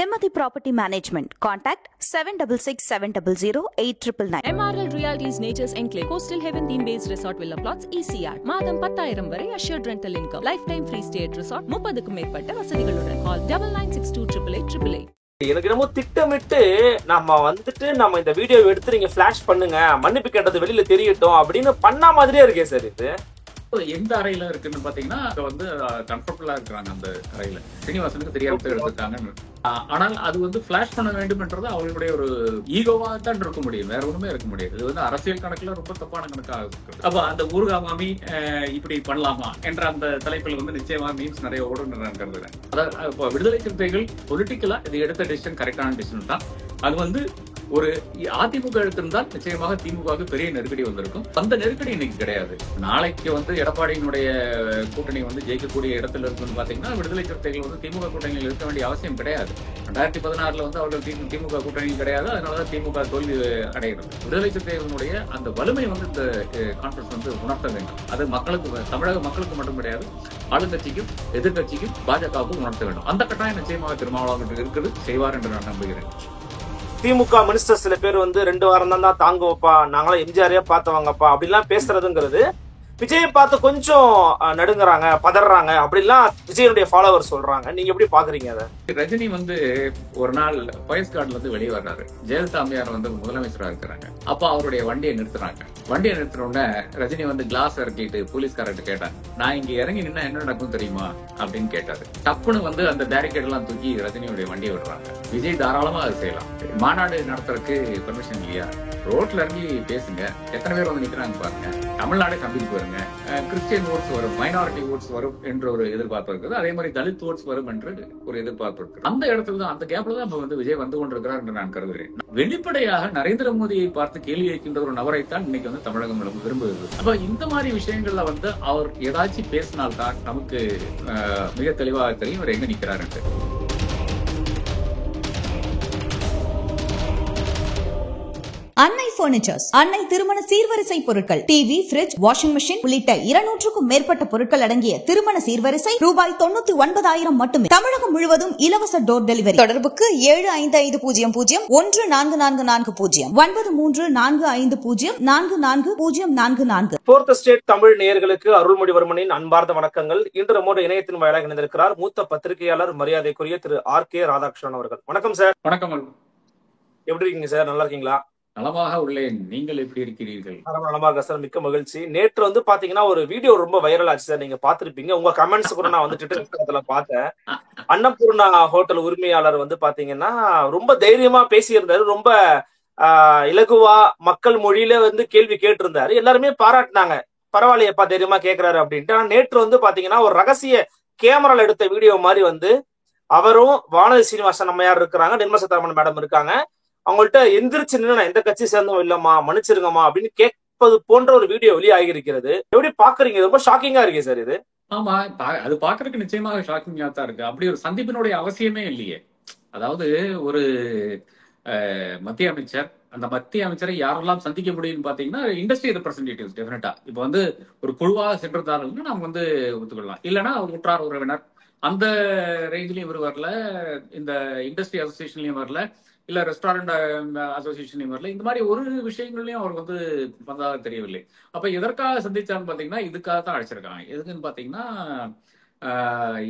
Nirmati Property Management. Contact 7667008999. MRL Realty's Nature's Enclave, Coastal Heaven theme-based resort villa plots, ECR. மாதம் 10,000 வரை assured rental income. Lifetime free stay at resort. 30க்கும் மேற்பட்ட வசதிகளுடன். Call 9962888888. எனக்கு என்னமோ திட்டமிட்டு நம்ம இந்த வீடியோ எடுத்து நீங்க ஃபிளாஷ் பண்ணுங்க, மன்னிப்பு கேட்டது வெளியில தெரியட்டும் அப்படின்னு பண்ண மாதிரியே இருக்கே சார். இது எந்த அறையில இருக்குன்னு பாத்தீங்கன்னா கம்ஃபர்டபுளா இருக்கிறாங்க அந்த அறையில. ஸ்ரீனிவாசனுக்கு தெரியாம எடுத்துருக்காங்க. ஆனால் அது ஃபிளாஷ் பண்ண வேண்டும் என்றது அவங்களுடைய ஒரு ஈகோவா தான் இருக்க முடியும், வேற ஒண்ணுமே இருக்க முடியாது. இது அரசியல் கணக்குல ரொம்ப தப்பான கணக்காக இருக்கு. அப்ப அந்த ஊர்கா மாமி இப்படி பண்ணலாமா என்ற அந்த தலைப்பில் நிச்சயமா மீம்ஸ் நிறைய ஓடும் நான் கருதுறேன். அதாவது விடுதலை சிறுத்தைகள் பொலிட்டிக்கலா இது எடுத்த டிசிஷன் கரெக்டான டிசிஷன் தான். அது ஒரு அதிமுக எடுத்திருந்தால் நிச்சயமாக திமுகவுக்கு பெரிய நெருக்கடி வந்திருக்கும். அந்த நெருக்கடி இன்னைக்கு கிடையாது. நாளைக்கு எடப்பாடியினுடைய கூட்டணி ஜெயிக்கக்கூடிய இடத்துல இருக்குன்னு பாத்தீங்கன்னா விடுதலை சிறுத்தைகள் திமுக கூட்டணியில் இருக்க வேண்டிய அவசியம் கிடையாது. 2016 அவர்கள் திமுக கூட்டணி கிடையாது. அதனாலதான் திமுக தோல்வி அடைகிறது. விடுதலை சிறுத்தைகளுடைய அந்த வலிமை இந்த கான்ஃபரன்ஸ் உணர்த்த வேண்டும். அது தமிழக மக்களுக்கு மட்டும் கிடையாது, ஆளுங்கட்சிக்கும் எதிர்கட்சிக்கும் பாஜகவுக்கும் உணர்த்த வேண்டும். அந்த கட்டாயம் நிச்சயமாக திருமாவளவன் இருக்குது, செய்வார் என்று நான் நம்புகிறேன். திமுக மினிஸ்டர் சில பேர் 2 வாரம் தான் தாங்குவப்பா, நாங்களாம் எம்ஜிஆரே பார்த்தவங்கப்பா அப்படிலாம் பேசுறதுங்கிறது விஜயை பார்த்து கொஞ்சம் நடுங்குறாங்க, பதறாங்க அப்படிலாம் விஜயனுடைய ஃபாலோவர் சொல்றாங்க. நீங்க எப்படி பாக்குறீங்க அதை? ரஜினி ஒரு நாள் பயஸ் கார்டுல வெளியே வர்றாரு. ஜெயலலிதா அம்மையார் முதலமைச்சரா இருக்கிறாங்க. அப்ப அவருடைய வண்டியை நிறுத்துறாங்க. வண்டியை நிறுத்தின உடனே ரஜினி கிளாஸ் இறக்கிட்டு போலீஸ்காரர்கிட்ட கேட்டாங்க, நான் இங்க இறங்கி நின்னா என்ன நடக்கும் தெரியுமா அப்படின்னு கேட்டாரு. தப்புன்னு அந்த பேரிகேட் எல்லாம் தூக்கி ரஜினியுடைய வண்டியை விடுறாங்க. விஜய் தாராளமா அது செய்யலாம். மாநாடு நடத்துறதுக்கு பெர்மிஷன் இல்லையா? ரோட்ல இறங்கி பேசுங்க. எத்தனை பேர் நிக்கிறாங்க பாருங்க. தமிழ்நாடே கம்பிக்கு வருங்க. கிறிஸ்டியன் ஓட்ஸ் வரும், மைனாரிட்டி ஓட்ஸ் வரும் என்ற ஒரு எதிர்பார்ப்பு இருக்குது. அதே மாதிரி தலித் ஓட்ஸ் வரும் என்று ஒரு எதிர்பார்ப்பு இருக்கு. அந்த இடத்துல தான், அந்த கேப்ல தான் விஜய் கொண்டிருக்கிறார் என்று நான் கருதுகிறேன். வெளிப்படையாக நரேந்திர மோடியை பார்த்து கேள்வி கேட்கின்ற ஒரு நபரைத்தான் இன்னைக்கு தமிழகம் விரும்புகிறது. அப்ப இந்த மாதிரி விஷயங்கள்ல அவர் ஏதாச்சும் பேசினால்தான் நமக்கு மிக தெளிவாக தெரியும் அவர் எங்க நிக்கிறார் என்று. அன்னை பர்னிச்சர்ஸ், அன்னை திருமண சீர்வரிசை பொருட்கள், டிவி, பிரிட்ஜ், வாஷிங் மெஷின் உள்ளிட்ட 200க்கும் மேற்பட்ட பொருட்கள் அடங்கிய திருமண சீர்வரிசை ரூபாய் 99,000 மட்டுமே. தமிழகம் முழுவதும் இலவச டோர் டெலிவரி. தொடர்புக்கு 7550014440 9345044044. ஃபோர்த் ஸ்டேட் தமிழ் நேயர்களுக்கு அருள்மொழிவர்மனின் அன்பார்ந்த வணக்கங்கள். இன்று நம்மோட இணையத்தின் வாயிலாக இணைந்திருக்கிறார் மூத்த பத்திரிகையாளர் மரியாதைக்குரிய திரு RK ராதாகிருஷ்ணன் அவர்கள். வணக்கம் சார். வணக்கம். எப்படி இருக்கீங்க சார்? நல்லா இருக்கீங்களா? நலமாக உள்ளேன். நீங்கள் எப்படி இருக்கிறீர்கள்? நலமாக சார், மிக்க மகிழ்ச்சி. நேற்று பாத்தீங்கன்னா ஒரு வீடியோ ரொம்ப வைரல் ஆச்சு சார். நீங்க பாத்திருப்பீங்க. உங்க கமெண்ட்ஸ் கூட நான் ட்விட்டர்ல பார்த்தேன். அன்னபூர்ணா ஹோட்டல் உரிமையாளர் பாத்தீங்கன்னா ரொம்ப தைரியமா பேசியிருந்தாரு. ரொம்ப இலகுவா மக்கள் மொழியில கேள்வி கேட்டிருந்தாரு. எல்லாருமே பாராட்டினாங்க, பரவாயில்லையப்பா தைரியமா கேட்கிறாரு அப்படின்ட்டு. ஆனா நேற்று பாத்தீங்கன்னா ஒரு ரகசிய கேமரால எடுத்த வீடியோ மாதிரி அவரும் வானதி சீனிவாசன் அம்மையார் இருக்கிறாங்க, நிர்மலா சீதாராமன் மேடம் இருக்காங்க. அவங்கள்ட்ட எந்திரிச்சு நின்று எந்த கட்சி சேர்ந்தோம் இல்லம்மா மன்னிச்சிருங்கம்மா அப்படின்னு கேட்பது போன்ற ஒரு வீடியோ வெளியாகி இருக்கிறது. எப்படி பாக்குறீங்க? ரொம்ப ஷாக்கிங்கா இருக்கு சார் இது. ஆமா, அது பாக்குறதுக்கு நிச்சயமாக ஷாக்கிங்கா தான் இருக்கு. அப்படி ஒரு சந்திப்பினுடைய அவசியமே இல்லையே. அதாவது ஒரு மத்திய அமைச்சர், அந்த மத்திய அமைச்சரை யாரெல்லாம் சந்திக்க முடியும்னு பாத்தீங்கன்னா இண்டஸ்ட்ரி ரெப்ரஸன்டேட்டிவ்ஸ் டெஃபினட்டா. இப்ப ஒரு குழுவாக சென்றிருந்தார்கள் நம்ம ஒத்துக்கொள்ளலாம். இல்லைன்னா உற்றார் உறவினர் அந்த ரேஞ்சிலையும் இவர் வரல, இந்த இண்டஸ்ட்ரி அசோசியேஷன்லயும் வரல, இல்ல ரெஸ்டாரண்ட் அசோசியேஷன் வரல. இந்த மாதிரி ஒரு விஷயங்கள்லயும் அவர் வந்ததாக தெரியவில்லை. அப்ப எதற்காக சந்திச்சான்னு பாத்தீங்கன்னா இதுக்காக தான் அழைச்சிருக்காங்க. எதுக்குன்னு பாத்தீங்கன்னா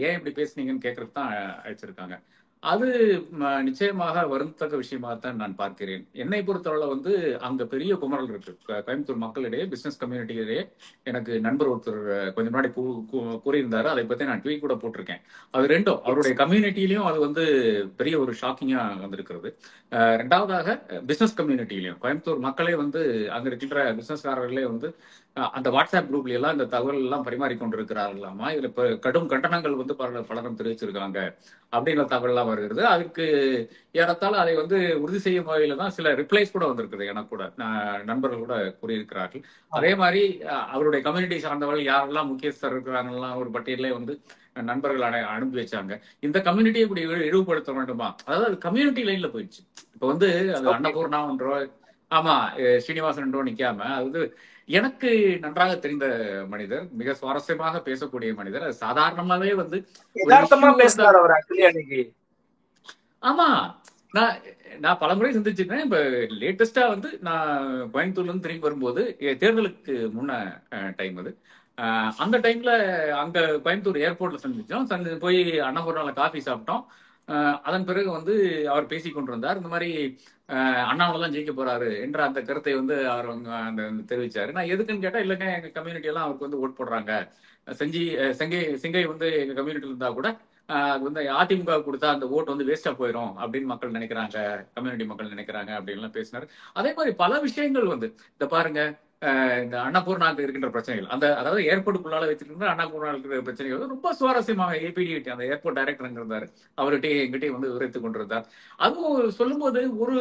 ஏன் இப்படி பேசுனீங்கன்னு கேட்கறதுக்கு தான் அழைச்சிருக்காங்க. அது நிச்சயமாக வருந்தத்தக்க விஷயமாகத்தான் நான் பார்க்கிறேன். என்னை பொறுத்தவரை அங்க பெரிய குமரல் இருக்கு கோயம்புத்தூர் மக்களிடையே, பிசினஸ் கம்யூனிட்டியிடையே. எனக்கு நண்பர் ஒருத்தர் கொஞ்சம் முன்னாடி கூறியிருந்தாரு. அதை பத்தி நான் ட்வீட் கூட போட்டிருக்கேன். அது ரெண்டும் அவருடைய கம்யூனிட்டியிலையும் அது பெரிய ஒரு ஷாக்கிங்கா வந்திருக்கிறது. ரெண்டாவதாக பிசினஸ் கம்யூனிட்டியிலையும் கோயம்புத்தூர் மக்களே அங்க இருக்கின்ற பிசினஸ்காரர்களே அந்த வாட்ஸ்அப் குரூப்ல எல்லாம் இந்த தகவல் எல்லாம் பரிமாறிக்கொண்டிருக்கிறார்களாமா. இதுல கடும் கண்டனங்கள் பலரும் தெரிவிச்சிருக்காங்க அப்படின்ற தகவல் எல்லாம் வருகிறது. அதுக்கு ஏறத்தாழ அதை உறுதி செய்யும் வகையில தான் சில ரிப்ளைஸ் கூட வந்திருக்குது. எனக்கு கூட நண்பர்கள் கூட கூறியிருக்கிறார்கள். அதே மாதிரி அவருடைய கம்யூனிட்டி சார்ந்தவர்கள் யாரெல்லாம் முக்கியஸ்தர் இருக்கிறாங்கலாம் ஒரு பட்டியலே நண்பர்கள் அனுப்பி வச்சாங்க. இந்த கம்யூனிட்டியை இப்படி இழிவுபடுத்த வேண்டுமா? அதாவது அது கம்யூனிட்டி லைன்ல போயிடுச்சு. இப்ப அது அன்னபூர்ணா ஒன்றோ ஆமா ஸ்ரீனிவாசன் என்றோ நிக்காம அது எனக்கு நன்றாக தெரிந்த மனிதர், மிக சுவாரஸ்யமாக பேசக்கூடிய மனிதர். அது சாதாரணமாவே ஆமா. நான் நான் பலமுறை சந்திச்சிருக்கேன். இப்ப லேட்டஸ்டா வந்து நான் கோயம்புத்தூர்ல இருந்து திரும்பி வரும்போது தேர்தலுக்கு முன்ன டைம் அது. அந்த டைம்ல அங்க கோயம்புத்தூர் ஏர்போர்ட்ல சந்திச்சோம். போய் அன்னபூர்ணால காஃபி சாப்பிட்டோம். அதன் பிறகு வந்து அவர் பேசிக் கொண்டிருந்தார். இந்த மாதிரி அண்ணாவில தான் ஜெயிக்க போறாரு என்ற அந்த கருத்தை வந்து அவர் அந்த தெரிவிச்சாரு. நான் எதுக்குன்னு கேட்டா, இல்லைங்க எங்க கம்யூனிட்டி எல்லாம் அவருக்கு வந்து ஓட் போடுறாங்க. செங்கை வந்து எங்க கம்யூனிட்டில இருந்தா கூட அது வந்து அதிமுக கொடுத்தா அந்த ஓட்டு வந்து வேஸ்டா போயிடும் அப்படின்னு மக்கள் நினைக்கிறாங்க, கம்யூனிட்டி மக்கள் நினைக்கிறாங்க அப்படின்லாம் பேசினாரு. அதே மாதிரி பல விஷயங்கள் வந்து இந்த பாருங்க, இந்த அன்னபூர்ணாக்கு இருக்கின்ற பிரச்சனைகள், அந்த அதாவது ஏர்போர்ட்டுக்குள்ளால வச்சிருக்கிற அன்னபூர்ணா இருக்கிற பிரச்சனைகள் வந்து ரொம்ப சுவாரஸ்யமாக ஏபிடி அந்த ஏர்போர்ட் டைரக்டர் இருந்தார், அவர்கிட்ட எங்கிட்டே வந்து விவரித்துக் கொண்டிருந்தார். அதுவும் சொல்லும்போது ஒரு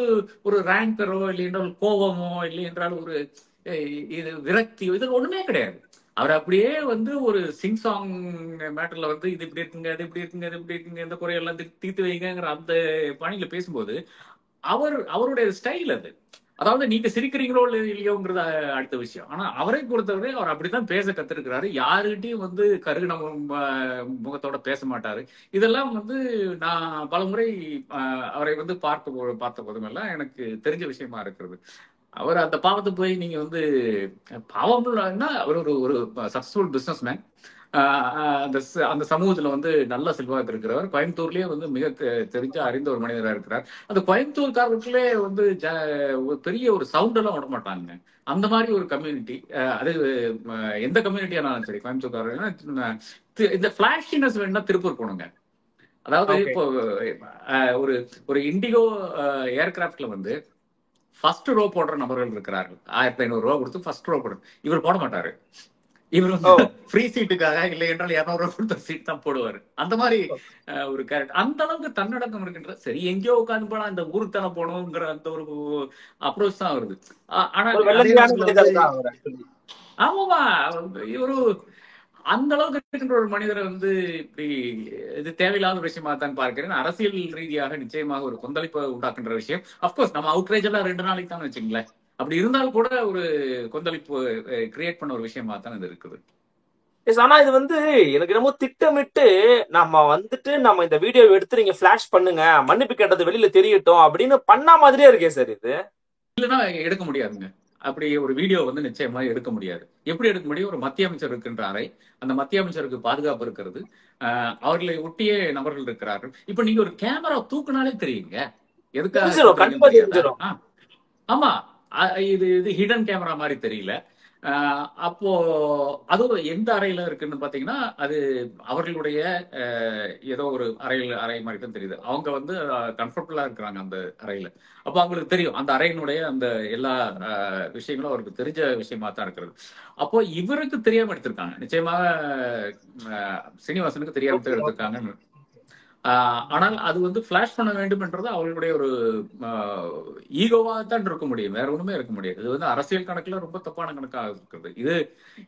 ஒரு ரேங்கரோ இல்லை என்றால் கோபமோ இல்லை என்றால் ஒரு இது விரக்தியோ இது ஒண்ணுமே கிடையாது. அவர் அப்படியே வந்து ஒரு சிங் சாங் மேட்டர்ல வந்து இது இப்படி இருக்குங்க, இது இப்படி இருக்குங்க, இது இப்படி இருக்குங்க, இந்த குறையெல்லாம் தீர்த்து வைங்கிற அந்த பாணியில பேசும்போது அவருடைய ஸ்டைல் அது. அதாவது நீங்க சிரிக்கிறீங்களோ இல்லையோங்கிறது அடுத்த விஷயம். ஆனா அவரை பொறுத்தவரை அவர் அப்படித்தான் பேச கத்திருக்கிறாரு. யாருகிட்டையும் வந்து கருகின முகத்தோட பேச மாட்டாரு. இதெல்லாம் வந்து நான் பலமுறை அவரை வந்து பார்த்த போதுமெல்லாம் எனக்கு தெரிஞ்ச விஷயமா இருக்கிறது. அவர் அந்த பாவத்தை போய் நீங்க வந்து பாவம்னா அவர் ஒரு சக்சஸ்ஃபுல் பிசினஸ் மேன். அந்த சமூகத்துல வந்து நல்ல செல்வாக்கு இருக்கிறவர். கோயம்புத்தூர்லயே வந்து மிக தெரிஞ்ச அறிந்த ஒரு மனிதராக இருக்கிறார். அந்த கோயம்புத்தூர்காரர்களே வந்து ஒரு பெரிய ஒரு சவுண்ட் எல்லாம் விட மாட்டாங்க. அந்த மாதிரி ஒரு கம்யூனிட்டி. அது எந்த கம்யூனிட்டியானாலும் சரி, கோயம்புத்தூர்காரர்கள் இந்த பிளாஷினஸ் வேணும்னா திருப்பூர் போகணுங்க. அதாவது இப்போ ஒரு ஒரு இண்டிகோ ஏர்கிராப்ட்ல வந்து ஃபர்ஸ்ட் ரோ போடுற நபர்கள் இருக்கிறார்கள். 1500 ரூபா கொடுத்து ஃபர்ஸ்ட் ரோ போடுற இவர் போட மாட்டாரு. இவர் வந்து ஃப்ரீ சீட்டுக்காக இல்லை என்றால் 200 ரூபா கொடுத்த சீட் தான் போடுவாரு. அந்த மாதிரி ஒரு கேரக்டர். அந்த அளவுக்கு தன்னடக்கம் இருக்கின்ற, சரி எங்கேயோ உட்காந்து போனா அந்த ஊருக்கு தானே போகணுங்கிற அந்த ஒரு அப்ரோச் தான் வருது. ஆனா ஆமாமா, இவரு அந்த அளவுக்கு இருக்கின்ற ஒரு மனிதரை வந்து இப்படி இது தேவையில்லாத விஷயமா தான் பார்க்கிறேன். அரசியல் ரீதியாக நிச்சயமாக ஒரு கொந்தளிப்பை உண்டாக்குன்ற விஷயம். அப்கோர்ஸ் நம்ம அவுட்ரேஜ் எல்லாம் 2 நாளைக்கு தான் வச்சுங்களேன். அப்படி இருந்தாலும் கூட ஒரு கொந்தளிப்பு கிரியேட் பண்ண ஒரு விஷயமா தான் இது இருக்குது. ஆனா இது வந்து எனக்கு என்னமோ திட்டமிட்டு நம்ம இந்த வீடியோ எடுத்து நீங்க பிளாஷ் பண்ணுங்க, மன்னிப்பு கேட்டது வெளியில தெரியட்டும் அப்படின்னு பண்ண மாதிரியே இருக்கே சார். இது இல்லைன்னா எடுக்க முடியாதுங்க. அப்படி ஒரு வீடியோ வந்து நிச்சயமா எடுக்க முடியாது. எப்படி எடுக்க முடியும்? ஒரு மத்திய அமைச்சர் இருக்கின்ற அறை, அந்த மத்திய அமைச்சருக்கு பாதுகாப்பு இருக்கிறது, அவர்களை ஒட்டிய நபர்கள் இருக்கிறார்கள். இப்ப நீங்க ஒரு கேமரா தூக்குனாலே தெரியுங்க எதுக்காக. ஆமா, இது ஹிடன் கேமரா மாதிரி தெரியல. அப்போ அதுவும் எந்த அறையில இருக்குன்னு பாத்தீங்கன்னா, அது அவர்களுடைய ஏதோ ஒரு அறை மாதிரி தான் தெரியுது. அவங்க வந்து கம்ஃபர்டபுளா இருக்கிறாங்க அந்த அறையில. அப்போ அவங்களுக்கு தெரியும் அந்த அறையினுடைய அந்த எல்லா விஷயங்களும் அவருக்கு தெரிஞ்ச விஷயமா தான் இருக்கிறது. அப்போ இவருக்கு தெரியாம எடுத்திருக்காங்க. நிச்சயமாக சீனிவாசனுக்கு தெரியாம எடுத்திருக்காங்க. ஆனால் அது வந்து பிளாஷ் பண்ண வேண்டும் என்றது அவர்களுடைய ஒரு ஈகோவா தான் இருக்க முடியும், வேற ஒண்ணுமே இருக்க முடியாது. இது வந்து அரசியல் கணக்குல ரொம்ப தப்பான கணக்காக இருக்கிறது.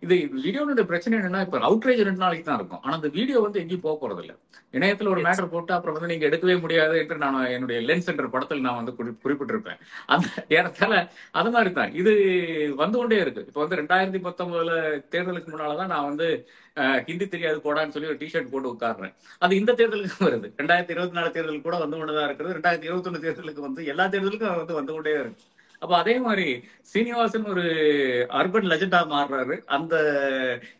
இது வீடியோனுடைய பிரச்சனை என்னன்னா, இப்ப அவுட்ரேஜ் 2 நாளைக்கு தான் இருக்கும். ஆனா அந்த வீடியோ வந்து எங்கேயும் போக போறது இல்லை. இணையத்துல ஒரு மேட்டர் போட்டு அப்புறம் வந்து நீங்க எடுக்கவே முடியாது என்று நான் என்னுடைய லென்ஸ் என்ற படத்தில் நான் வந்து குறிப்பிட்டிருப்பேன். அந்த ஏறத்தால அது மாதிரி தான் இது வந்து கொண்டே இருக்கு. இப்ப வந்து 2019 தேர்தலுக்கு முன்னாலதான் நான் வந்து ஹிந்தி தெரியாது போடான்னு சொல்லி ஒரு டிஷர்ட் போட்டு உட்கார்றேன். அது இந்த தேர்தலுக்கு வருது. 2024 தேர்தலுக்கு கூட வந்து கொண்டுதான் இருக்கிறது. 2021 தேர்தலுக்கு வந்து எல்லா தேர்தலுக்கும் வந்து கொண்டே இருக்கு. அப்ப அதே மாதிரி சீனிவாசன் ஒரு அர்பன் லெஜெண்டா மாறுறாரு.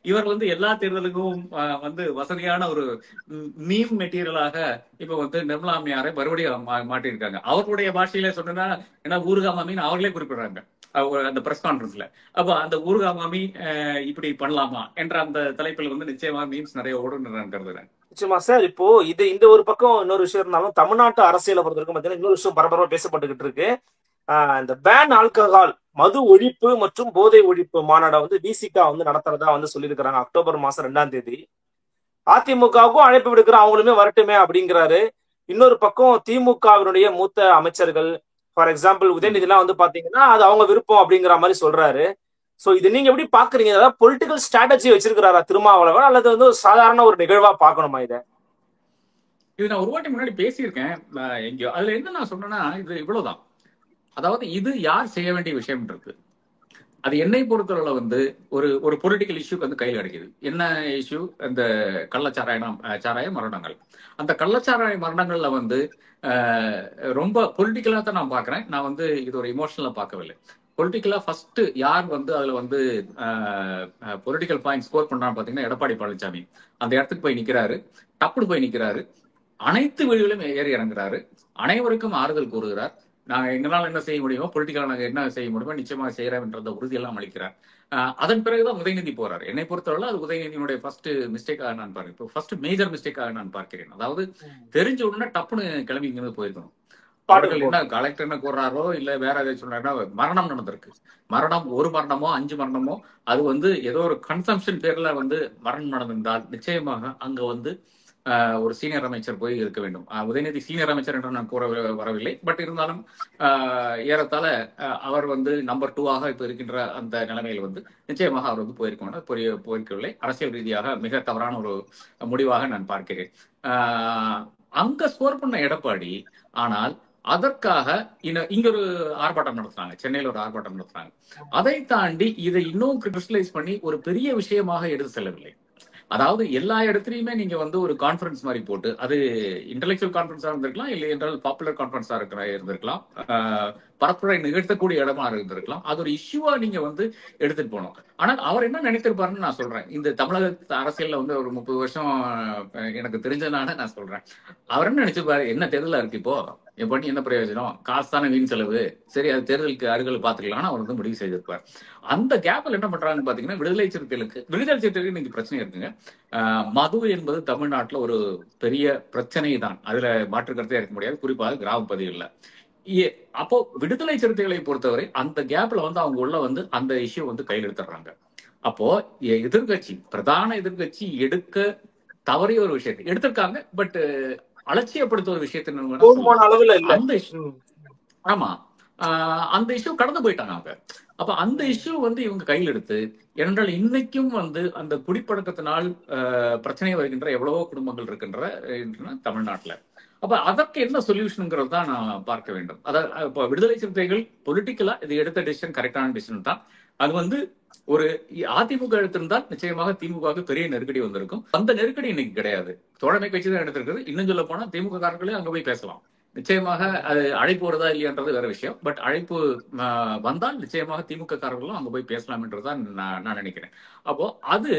இவர் வந்து எல்லா தேர்தலுக்கும் வந்து வசதியான ஒரு மீம் மெட்டீரியலாக இப்ப வந்து நிர்மலா அம்மையாரை மறுபடியும் மாட்டியிருக்காங்க. அவர்களுடைய பாஷையில சொன்னா ஏன்னா ஊருகா மாமின்னு அவர்களே குறிப்பிடுறாங்க அந்த பிரஸ் கான்பரன்ஸ்ல. அப்ப அந்த ஊருகா மாமி இப்படி பண்ணலாமா என்ற அந்த தலைப்பில் வந்து நிச்சயமா மீம்ஸ் நிறைய ஓடுன்னு நான் கருதுறேன். நிச்சயமா சார். இப்போ இந்த ஒரு பக்கம் இன்னொரு விஷயம் இருந்தாலும், தமிழ்நாட்டு அரசியலை பொறுத்த வரைக்கும் பார்த்தீங்கன்னா இன்னொரு விஷயம் பரபரப்பா பேசப்பட்டுக்கிட்டு இருக்கு. இந்த பேன் ஆல்கஹால், மது ஒழிப்பு மற்றும் போதை ஒழிப்பு மாநாடை வந்து விசிகா வந்து நடத்துறதா வந்து சொல்லியிருக்கிறாங்க. அக்டோபர் மாசம் 2ஆம் தேதி அதிமுகவுக்கும் அழைப்பு விடுக்கிற, அவங்களுமே வரட்டுமே அப்படிங்கிறாரு. இன்னொரு பக்கம் திமுகவினுடைய மூத்த அமைச்சர்கள், ஃபார் எக்ஸாம்பிள் உதயநிதி எல்லாம் வந்து பாத்தீங்கன்னா அது அவங்க விருப்பம் அப்படிங்கிற மாதிரி சொல்றாரு. சோ இது நீங்க எப்படி பாக்குறீங்க? அதாவது பொலிட்டிக்கல் ஸ்ட்ராட்டஜி வச்சிருக்கிறாரா திருமாவளவன், அல்லது வந்து சாதாரண ஒரு நிகழ்வா பாக்கணுமா? இது நான் ஒரு வாட்டி முன்னாடி பேசியிருக்கேன் எங்கேயோ. அதுல என்ன நான் சொன்னேன்னா, இது இவ்வளவுதான். அதாவது இது யார் செய்ய வேண்டிய விஷயம் இருக்கு. அது என்னை பொறுத்தவரை வந்து ஒரு ஒரு பொலிட்டிக்கல் இஷ்யூக்கு வந்து கையில் கிடைக்குது. என்ன இஷ்யூ? இந்த சாராய மரணங்கள். அந்த கள்ளச்சாராய மரணங்கள்ல வந்து ரொம்ப பொலிட்டிக்கலா தான் நான் பாக்குறேன். நான் வந்து இது ஒரு இமோஷனலா பார்க்கவில்லை. பொலிட்டிக்கலா ஃபர்ஸ்ட் யார் வந்து அதுல வந்து பொலிட்டிக்கல் பாயிண்ட் ஸ்கோர் பண்றான்னு பாத்தீங்கன்னா எடப்பாடி பழனிசாமி அந்த இடத்துக்கு போய் நிக்கிறாரு, டப்புனு போய் நிக்கிறாரு, அனைத்து வீடுகளும் ஏறி இறங்குறாரு, அனைவருக்கும் ஆறுதல் கூறுகிறார். நாங்க எங்களால் என்ன செய்ய முடியுமோ பொலிட்டிக்கலா நாங்க என்ன செய்ய முடியுமோ நிச்சயமா செய்யறோம்ன்ற உறுதியெல்லாம் அளிக்கிறார். அதன் பிறகுதான் உதயநிதி போறாரு. என்னை பொறுத்தவரை அது உதயநிதியினுடைய ஃபர்ஸ்ட் மிஸ்டேக்காக நான் பார்க்கிறேன். இப்போ ஃபர்ஸ்ட் மேஜர் மிஸ்டேக்காக நான் பார்க்கிறேன். அதாவது தெரிஞ்ச உடனே டப்புனு கிளம்பி இங்கிருந்து போயிருக்கணும். அவர்கள் என்ன கலெக்டர் என்ன கூறாரோ இல்ல வேற ஏதாச்சும் சொன்னாருன்னா மரணம் நடந்திருக்கு. மரணம் ஒரு மரணமோ 5 மரணமோ அது வந்து ஏதோ ஒரு கன்சம்ஷன் பேர்ல வந்து மரணம் நடந்திருந்தால் நிச்சயமாக அங்க வந்து ஒரு சீனியர் அமைச்சர் போய் இருக்க வேண்டும். உதயநிதி சீனியர் அமைச்சர் என்று நான் கூற வரவில்லை. பட் இருந்தாலும் ஏறத்தாழ அவர் வந்து நம்பர் 2ஆக இப்ப இருக்கின்ற அந்த நிலைமையில் வந்து நிச்சயமாக அவர் வந்து போயிருக்கவில்லை. அரசியல் ரீதியாக மிக தவறான ஒரு முடிவாக நான் பார்க்கிறேன். அங்க ஸ்கோர் பண்ண எடப்பாடி, ஆனால் அதற்காக இங்க ஒரு ஆர்ப்பாட்டம் நடத்துறாங்க, சென்னையில ஒரு ஆர்ப்பாட்டம் நடத்துறாங்க. அதை தாண்டி இதை இன்னும் கிறிஸ்டலைஸ் பண்ணி ஒரு பெரிய விஷயமாக எடுத்து செல்லவில்லை. அதாவது எல்லா இடத்துலயுமே நீங்க வந்து ஒரு கான்ஃபரன்ஸ் மாதிரி போட்டு, அது இன்டெலெக்சுவல் கான்ஃபரன்ஸா இருந்திருக்கலாம், இல்லை என்றால் பாப்புலர் கான்ஃபரன்ஸா இருந்திருக்கலாம், பரப்புரை நிகழ்த்தக்கூடிய இடமா இருந்திருக்கலாம். அது ஒரு இஷ்யூவா நீங்க வந்து எடுத்துட்டு போனோம். ஆனால் அவர் என்ன நினைத்திருப்பாருன்னு நான் சொல்றேன். இந்த தமிழக அரசியல்ல வந்து ஒரு 30 வருஷம் எனக்கு தெரிஞ்சதுனால நான் சொல்றேன். அவர் என்ன நினைச்சிருப்பாரு, என்ன தேர்தலா இருக்கு இப்போ, என் பண்ணி என்ன பிரயோஜனம், காசு தானே வீண் செலவு, சரி அது தேர்தலுக்கு அருகில் பாத்துக்கலாம் அவர் வந்து முடிவு செய்திருப்பார். அந்த கேப்ல என்ன பண்றாங்கன்னு பாத்தீங்கன்னா விடுதலை சிறுத்தைகளுக்கு இன்னைக்கு பிரச்சனை இருக்குங்க. மது என்பது தமிழ்நாட்டுல ஒரு பெரிய பிரச்சனை தான், அதுல மாற்று கருத்தே இருக்க முடியாது, குறிப்பாக கிராம பகுதிகளில். அப்போ விடுதலை சிறுத்தைகளை பொறுத்தவரை அந்த கேப்ல வந்து அவங்க உள்ள வந்து அந்த இஷ்யூ வந்து கையில் எடுத்துறாங்க. அப்போ பிரதான எதிர்கட்சி எடுக்க தவறிய ஒரு விஷயத்தை எடுத்திருக்காங்க. பட் அலட்சியப்படுத்த ஒரு விஷயத்தை அந்த ஆமா அந்த இஷ்யூ கடந்து போயிட்டாங்க அவங்க. அப்ப அந்த இஷ்யூ வந்து இவங்க கையில் எடுத்து, ஏனென்றால் இன்னைக்கும் வந்து அந்த குடிப்பழக்கத்தினால் பிரச்சனை வருகின்ற எவ்வளவோ குடும்பங்கள் இருக்கின்ற தமிழ்நாட்டுல. அப்ப அதற்கு என்ன சொல்யூஷனுங்கிறது தான் நான் பார்க்க வேண்டும். அதாவது இப்போ விடுதலை சிறுத்தைகள் பொலிட்டிக்கலா இது எடுத்த டிசிஷன் கரெக்டான டிசிஷன் தான். அது வந்து ஒரு அதிமுக எடுத்திருந்தால் நிச்சயமாக திமுக பெரிய நெருக்கடி வந்திருக்கும். அந்த நெருக்கடி இன்னைக்கு கிடையாது, தோழமை கட்சி தான் எடுத்திருக்கிறது. இன்னும் சொல்ல போனா திமுக காரர்களே அங்க போய் பேசலாம். நிச்சயமாக அது அழைப்பு வருதா இல்லையான்றது வேற விஷயம். பட் அழைப்பு வந்தால் நிச்சயமாக திமுக காரர்களும் அங்க போய் பேசலாம் என்றுதான் நான் நினைக்கிறேன். அப்போ அது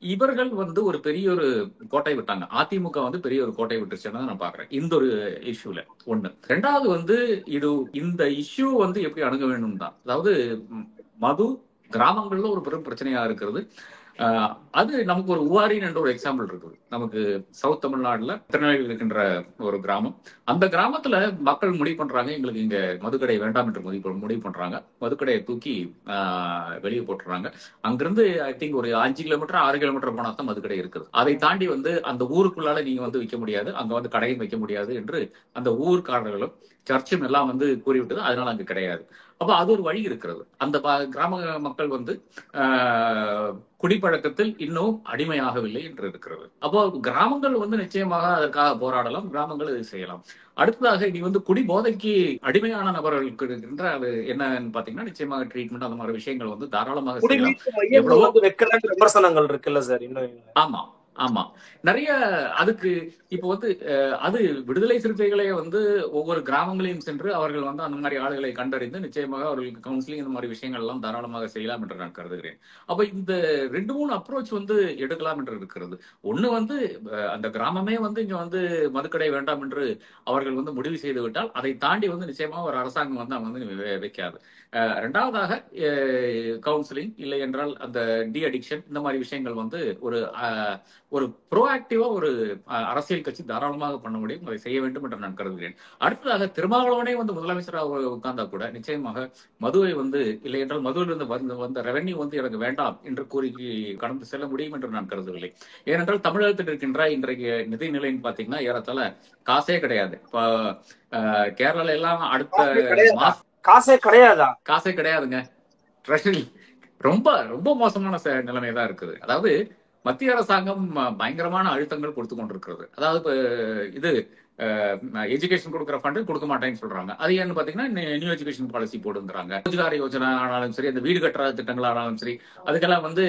இவர்கள் வந்து ஒரு பெரிய ஒரு கோட்டை விட்டாங்க, அதிமுக வந்து பெரிய ஒரு கோட்டை விட்டுருச்சுன்னு நான் பாக்குறேன் இந்த ஒரு இஷ்யூல. ஒண்ணு. ரெண்டாவது வந்து இந்த இஷ்யூ வந்து எப்படி அணுக வேண்டும் தான். அதாவது மது கிராமங்கள்ல ஒரு பெரும் பிரச்சனையா இருக்கிறது. அது நமக்கு ஒரு உவாரின் என்ற ஒரு எக்ஸாம்பிள் இருக்குது. நமக்கு சவுத் தமிழ்நாடுல திருநெல்வேலியில் இருக்கின்ற ஒரு கிராமம். அந்த கிராமத்துல மக்கள் முடிவு பண்றாங்க, எங்களுக்கு இங்க மதுக்கடை வேண்டாம் என்று முடிவு பண்றாங்க. மதுக்கடையை தூக்கி வெளியே போட்டுறாங்க. அங்கிருந்து ஐ திங்க் ஒரு 5 கிலோமீட்டர் 6 கிலோமீட்டர் போனா தான் மதுக்கடை இருக்குது. அதை தாண்டி வந்து அந்த ஊருக்குள்ளால நீங்க வந்து விற்க முடியாது, அங்க வந்து கடையும் வைக்க முடியாது என்று அந்த ஊர்க்காரர்களும் சர்ச்சும் எல்லாம் வந்து கூறிவிட்டது. அதனால அங்க கிடையாது. அப்ப அது ஒரு வழி இருக்கிறது. அந்த கிராம மக்கள் வந்து குடிப்பழக்கத்தில் இன்னும் அடிமையாகவில்லை என்று இருக்கிறது. அப்போ கிராமங்கள் வந்து நிச்சயமாக அதற்காக போராடலாம், கிராமங்கள் இதை செய்யலாம். அடுத்ததாக இனி வந்து குடி போதைக்கு அடிமையான நபர்களுக்கு இருக்கின்ற அது என்னன்னு பாத்தீங்கன்னா நிச்சயமாக ட்ரீட்மெண்ட் அந்த மாதிரி விஷயங்கள் வந்து தாராளமாக விமர்சனங்கள் இருக்குல்ல சார். ஆமா ஆமா நிறைய அதுக்கு இப்போ வந்து அது விடுதலை சிறுத்தைகளே வந்து ஒவ்வொரு கிராமங்களையும் சென்று அவர்கள் வந்து அந்த மாதிரி ஆளுகளை கண்டறிந்து நிச்சயமாக அவர்களுக்கு கவுன்சிலிங் இந்த மாதிரி விஷயங்கள் எல்லாம் தாராளமாக செய்யலாம் என்று நான் கருதுகிறேன். அப்ப இந்த 2-3 அப்ரோச் வந்து எடுக்கலாம் என்று இருக்கிறது. ஒண்ணு வந்து அந்த கிராமமே வந்து இங்க வந்து மதுக்கடை வேண்டாம் என்று அவர்கள் வந்து முடிவு செய்து விட்டால் அதை தாண்டி வந்து நிச்சயமாக ஒரு அரசாங்கம் வந்து அவங்க வந்து வைக்காது. ரெண்டாவதாக கவுன்சிலிங் இல்லை என்றால் அந்த டி அடிக்ஷன் இந்த மாதிரி விஷயங்கள் வந்து ஒரு ப்ரோஆக்டிவா ஒரு அரசியல் கட்சி தாராளமாக பண்ண முடியும், அதை செய்ய வேண்டும் என்று நான் கருதுகிறேன். அடுத்ததாக திருமாவளவனே வந்து முதலமைச்சராக உட்கார்ந்தா கூட நிச்சயமாக மதுவை வந்து இல்லை என்றால் மதுவிலிருந்து வந்த ரெவென்யூ வந்து எனக்கு வேண்டாம் என்று கூறி கடந்து செல்ல முடியும் என்று நான் கருதவில்லை. ஏனென்றால் தமிழகத்தில் இருக்கின்ற இன்றைய நிதி நிலைன்னு பாத்தீங்கன்னா ஏறத்தாழ காசே கிடையாது. இப்ப கேரளால எல்லாம் அடுத்த காசே கிடையாதுங்க. ட்ரெஷரி ரொம்ப ரொம்ப மோசமான நிலைமை தான் இருக்குது. அதாவது மத்திய அரசாங்கம் பயங்கரமான அழுத்தங்கள் கொடுத்து கொண்டிருக்கிறது. அதாவது இது எஜுகேஷன் கொடுக்குற ஃபண்டு கொடுக்க மாட்டேன்னு சொல்றாங்க. அது ஏன்னு பாத்தீங்கன்னா நியூ எஜுகேஷன் பாலிசி போடுங்கிறாங்க. ரோஜ்கார் யோஜனா ஆனாலும் சரி, அந்த வீடு கட்டுற திட்டங்கள் ஆனாலும் சரி, அதுக்கெல்லாம் வந்து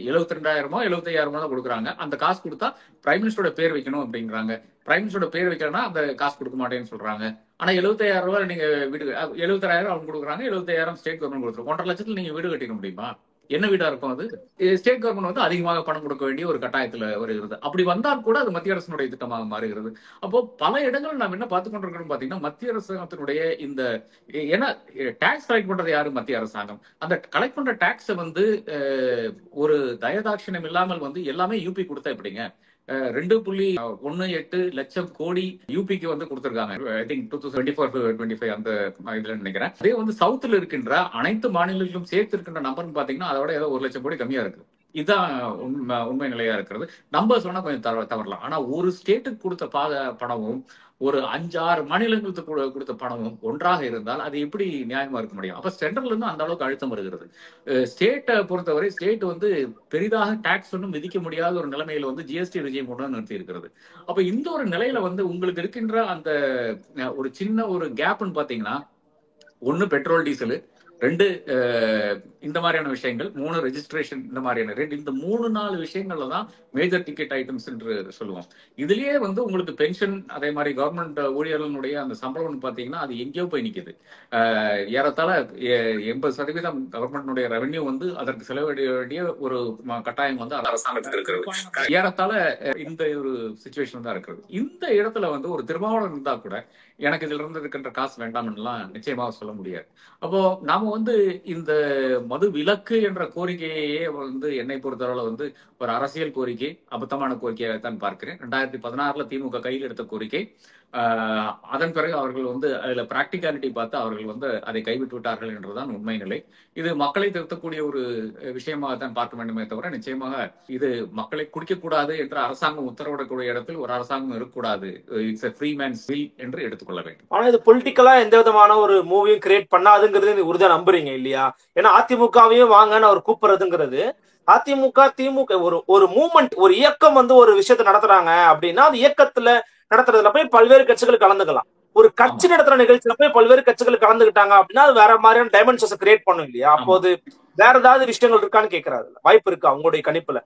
72,000 75,000 தான் கொடுக்குறாங்க. அந்த காசு கொடுத்தா பிரைம் மினிஸ்டரோட பேர் வைக்கணும் அப்படிங்கிறாங்க. பிரைம் மினிஸ்டரோட பேர் வைக்கணும்னா அந்த காசு கொடுக்க மாட்டேன்னு சொல்றாங்க. ஆனா 75,000 நீங்க வீடு 76,000 அவங்க கொடுக்குறாங்க, 75,000 ஸ்டேட் கவர்மெண்ட் கொடுத்துரும். 1,50,000 லட்சத்துல நீங்க வீடு கட்டிக்க முடியுமா? என்ன வீடா இருக்கும் அது? ஸ்டேட் கவர்மெண்ட் வந்து அதிகமாக பணம் கொடுக்க வேண்டிய ஒரு கட்டாயத்துல வருகிறது. அப்படி வந்தால் கூட அது மத்திய அரசினுடைய திட்டமாக மாறுகிறது. அப்போ பல இடங்கள் நாம் என்ன பார்த்து கொண்டிருக்கோம் பாத்தீங்கன்னா, மத்திய அரசாங்கத்தினுடைய இந்த ஏன்னா டாக்ஸ் கலெக்ட் பண்றது யாரு? மத்திய அரசாங்கம். அந்த கலெக்ட் பண்ற டாக்ஸ் வந்து ஒரு தயதாட்சியம் இல்லாமல் வந்து எல்லாமே யூபி கொடுத்தா எப்படிங்க? 2.18 லட்சம் கோடி யூபிக்கு வந்து கொடுத்திருக்காங்க. ஐ திங்க் 2024-25 அந்த இதுல நினைக்கிறேன். அதே வந்து சவுத்துல இருக்கின்ற அனைத்து மாநிலங்களும் சேர்த்து இருக்கின்ற நம்பர்னு பாத்தீங்கன்னா அதோட ஏதோ 1 லட்சம் கோடி கம்மியா இருக்கு. இதுதான் உண்மை நிலையா இருக்கிறது. நம்பர் சொன்னா கொஞ்சம் தவறலாம். ஆனா ஒரு ஸ்டேட்டுக்கு கொடுத்த பணமும் ஒரு 5-6 மாநிலங்களுக்கு கொடுத்த பணமும் ஒன்றாக இருந்தால் அது எப்படி நியாயமா இருக்க முடியும்? அப்ப சென்ட்ரல்ல இருந்து அந்த அளவுக்கு அழுத்தம் வருகிறது. ஸ்டேட்டை பொறுத்தவரை ஸ்டேட் வந்து பெரிதாக டாக்ஸ் ஒன்றும் விதிக்க முடியாத ஒரு நிலைமையில வந்து ஜிஎஸ்டி ரிஜிம் கொண்டு நிறுத்தி இருக்கிறது. அப்ப இந்த ஒரு நிலையில வந்து உங்களுக்கு இருக்கின்ற அந்த ஒரு சின்ன ஒரு கேப்னு பாத்தீங்கன்னா, 1 பெட்ரோல் டீசல், 2 இந்த மாதிரியான விஷயங்கள், 3 ரெஜிஸ்ட்ரேஷன், இந்த மாதிரியான இந்த 3-4 விஷயங்கள்ல தான் மேஜர் டிக்கெட் ஐட்டம்ஸ் என்று சொல்லுவோம். இதுலயே வந்து உங்களுக்கு பென்ஷன், அதே மாதிரி கவர்மெண்ட் ஊழியர்களுடைய அந்த சம்பளம்னு பாத்தீங்கன்னா அது எங்கேயோ போய் நிக்குது. ஏறத்தாழ 80% கவர்மெண்ட்னுடைய ரெவென்யூ வந்து அதற்கு செலவிட வேண்டிய ஒரு கட்டாயம் வந்து அரசாங்கத்துக்கு இருக்கிறது. ஏறத்தாழ இந்த ஒரு சிச்சுவேஷன் தான் இருக்கிறது. இந்த இடத்துல வந்து ஒரு திருமாவளவன் இருந்தா கூட எனக்கு இதுல இருந்து இருக்கின்ற காசு வேண்டாம்னுலாம் நிச்சயமாக சொல்ல முடியாது. அப்போ நாம வந்து இந்த மது விலக்கு என்ற கோரிக்கையே வந்து என்னை பொறுத்தவரை வந்து ஒரு அரசியல் கோரிக்கை, அபத்தமான கோரிக்கையாக தான் பார்க்கிறேன். 2016 திமுக கையில் எடுத்த கோரிக்கை. அதன் பிறகு அவர்கள் வந்து அதுல பிராக்டிகாலிட்டி பார்த்து அவர்கள் வந்து அதை கைவிட்டு விட்டார்கள் என்றுதான் உண்மை நிலை. இது மக்களை திருத்தக்கூடிய ஒரு விஷயமாகத்தான் பார்க்க வேண்டுமே தவிர நிச்சயமாக இது மக்களை குடிக்கக்கூடாது என்ற அரசாங்கம் உத்தரவிடக்கூடிய இடத்தில் ஒரு அரசாங்கம் இருக்கக்கூடாது. இட்ஸ் ஃப்ரீ மேன்ஸ் வில் என்று எடுத்துக்கொள்ள வேண்டும். ஆனா இது பொலிட்டிக்கலா எந்த விதமான ஒரு மூவியும் கிரியேட் பண்ணாதுங்கிறது உறுதியா நம்புறீங்க இல்லையா? ஏன்னா அதிமுகவையும் வாங்கன்னு அவர் கூப்பிடுறதுங்கிறது, அதிமுக திமுக ஒரு மூவ்மெண்ட், ஒரு இயக்கம் வந்து ஒரு விஷயத்தை நடத்துறாங்க அப்படின்னா அது இயக்கத்துல நடத்துறதுல போய் பல்வேறு கட்சிகள் கலந்துக்கலாம். ஒரு கட்சி நடத்துற நிகழ்ச்சியில போய் பல்வேறு கட்சிகள் கலந்துக்கிட்டாங்க அப்படின்னா அது வேற மாதிரியான டைமென்ஷன்ஸ் கிரியேட் பண்ணும் இல்லையா? அப்போது வேற ஏதாவது விஷயங்கள் இருக்கான்னு கேட்கறாரு. வாய்ப்பு இருக்கா அவங்களுடைய கணிப்புல?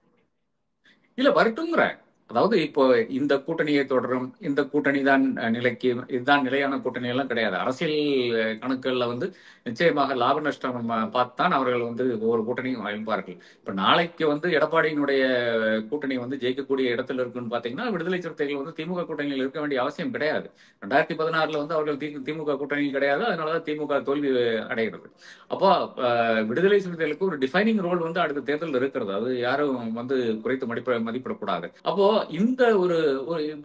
இல்ல வரட்டுங்கிற, அதாவது இப்போ இந்த கூட்டணியை தொடரும், இந்த கூட்டணி தான் நிலைக்கு, இதுதான் நிலையான கூட்டணி எல்லாம் கிடையாது. அரசியல் கணக்குகள்ல வந்து நிச்சயமாக லாப நஷ்டம் பார்த்துதான் அவர்கள் வந்து ஒவ்வொரு கூட்டணியும் அமைப்பார்கள். இப்ப நாளைக்கு வந்து எடப்பாடியினுடைய கூட்டணி வந்து ஜெயிக்கக்கூடிய இடத்துல இருக்குன்னு பாத்தீங்கன்னா, விடுதலை சிறுத்தைகள் வந்து திமுக கூட்டணியில் இருக்க வேண்டிய அவசியம் கிடையாது. 2016 வந்து அவர்கள் திமுக கூட்டணியில் கிடையாது, அதனாலதான் திமுக தோல்வி அடைகிறது. அப்போ விடுதலை சிறுத்தைகளுக்கு ஒரு டிஃபைனிங் ரோல் வந்து அடுத்த தேர்தல் இருக்கிறது. அது யாரும் வந்து குறைத்து மதிப்பிடக்கூடாது. அப்போ இந்த ஒரு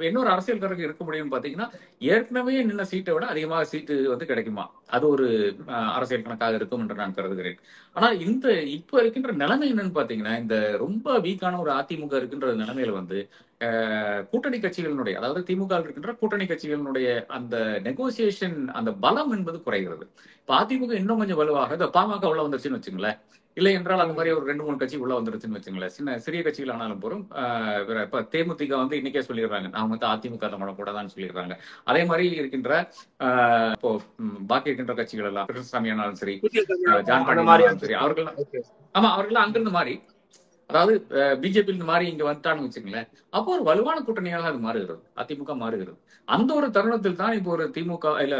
இன்னொரு அரசியல் கணக்கு இருக்க முடியும்னு பாத்தீங்கன்னா, ஏற்கனவே நின்ன சீட்டை விட அதிகமாக சீட்டு வந்து கிடைக்குமா, அது ஒரு அரசியல் கணக்காக இருக்கும் என்று நான் கருதுகிறேன். ஆனா இந்த இப்ப இருக்கின்ற நிலைமை என்னன்னு பாத்தீங்கன்னா, இந்த ரொம்ப வீக்கான ஒரு அதிமுக இருக்கின்ற நிலைமையில வந்து கூட்டணி கட்சிகளினுடைய, அதாவது திமுக இருக்கின்ற கூட்டணி கட்சிகளினுடைய அந்த நெகோசியேஷன், அந்த பலம் என்பது குறைகிறது. இப்ப அதிமுக இன்னும் கொஞ்சம் வலுவாக இந்த பாமக உள்ள வந்துருச்சுன்னு வச்சுங்களேன், இல்லை என்றால் அந்த மாதிரி ஒரு 2-3 கட்சி உள்ள வந்துருச்சுன்னு வச்சுங்களேன், சிறிய கட்சிகள் ஆனாலும் போறோம். இப்ப தேமுதிக வந்து இன்னைக்கே சொல்லிடுறாங்க, நான் வந்து அதிமுக தமிழக்கூடாதான்னு சொல்லிடுறாங்க. அதே மாதிரி இருக்கின்ற இப்போ பாக்கி இருக்கின்ற கட்சிகள் எல்லாம் கிருஷ்ணசாமி ஆனாலும் சரி, ஜான் பாண்டியன் சரி, அவர்கள் அங்கிருந்து மாறி, அதாவது பிஜேபி இந்த மாதிரி இங்க வந்துட்டான்னு வச்சுங்களேன், அப்போ ஒரு வலுவான கூட்டணியாக அது மாறுகிறது, அதிமுக மாறுகிறது. அந்த ஒரு தருணத்தில் தான் இப்போ ஒரு திமுக இல்ல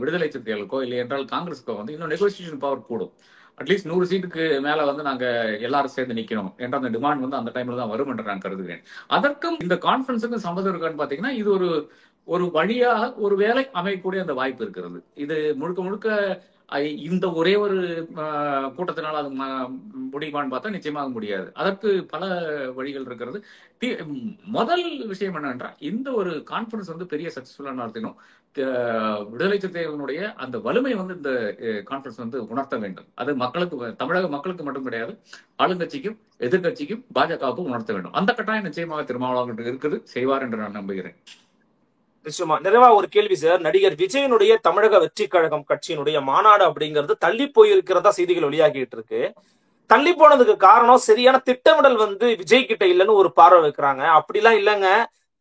விடுதலை சிறுத்தைகளுக்கோ இல்லை என்றால் காங்கிரஸுக்கோ வந்து இன்னும் நெகோசியேஷன் பவர் கூடும். அட்லீஸ்ட் 100 சீட்டுக்கு மேல வந்து நாங்க எல்லாரும் சேர்ந்து நிக்கணும் என்ற அந்த டிமாண்ட் வந்து அந்த டைம்ல தான் வரும் என்று நான் கருதுகிறேன். அதற்கும் இந்த கான்ஃபரன்ஸுக்கும் சம்மதம் இருக்கான்னு பாத்தீங்கன்னா, இது ஒரு வழியாக ஒரு வேலை அமையக்கூடிய அந்த வாய்ப்பு இருக்கிறது. இது முழுக்க இந்த ஒரே ஒரு கூட்டத்தினால் அது முடியுமான்னு பார்த்தா நிச்சயமாக முடியாது. அதற்கு பல வழிகள் இருக்கிறது. முதல் விஷயம் என்னென்றால், இந்த ஒரு கான்ஃபரன்ஸ் வந்து பெரிய சக்சஸ்ஃபுல்லா நடத்தினோம். விடுதலை சிறுத்தைகளுடைய அந்த வலிமை வந்து இந்த கான்ஃபரன்ஸ் வந்து உணர்த்த வேண்டும். அது மக்களுக்கு, தமிழக மக்களுக்கு மட்டும் கிடையாது, ஆளுங்கட்சிக்கும் எதிர்கட்சிக்கும் பாஜகவுக்கும் உணர்த்த வேண்டும். அந்த கட்டாயம் நிச்சயமாக திருமாவளவன் இருக்குது, செய்வார் என்று நான் நம்புகிறேன். நிச்சயமா. நிறைவா ஒரு கேள்வி சார். நடிகர் விஜயனுடைய தமிழக வெற்றி கழகம் கட்சியினுடைய மாநாடு அப்படிங்கிறது தள்ளி போயிருக்கிறதா செய்திகள் வெளியாகிட்டு இருக்கு. தள்ளி போனதுக்கு காரணம் சரியான திட்டமிடல் வந்து விஜய் கிட்ட இல்லைன்னு ஒரு பார்வை வைக்கிறாங்க. அப்படிலாம் இல்லைங்க,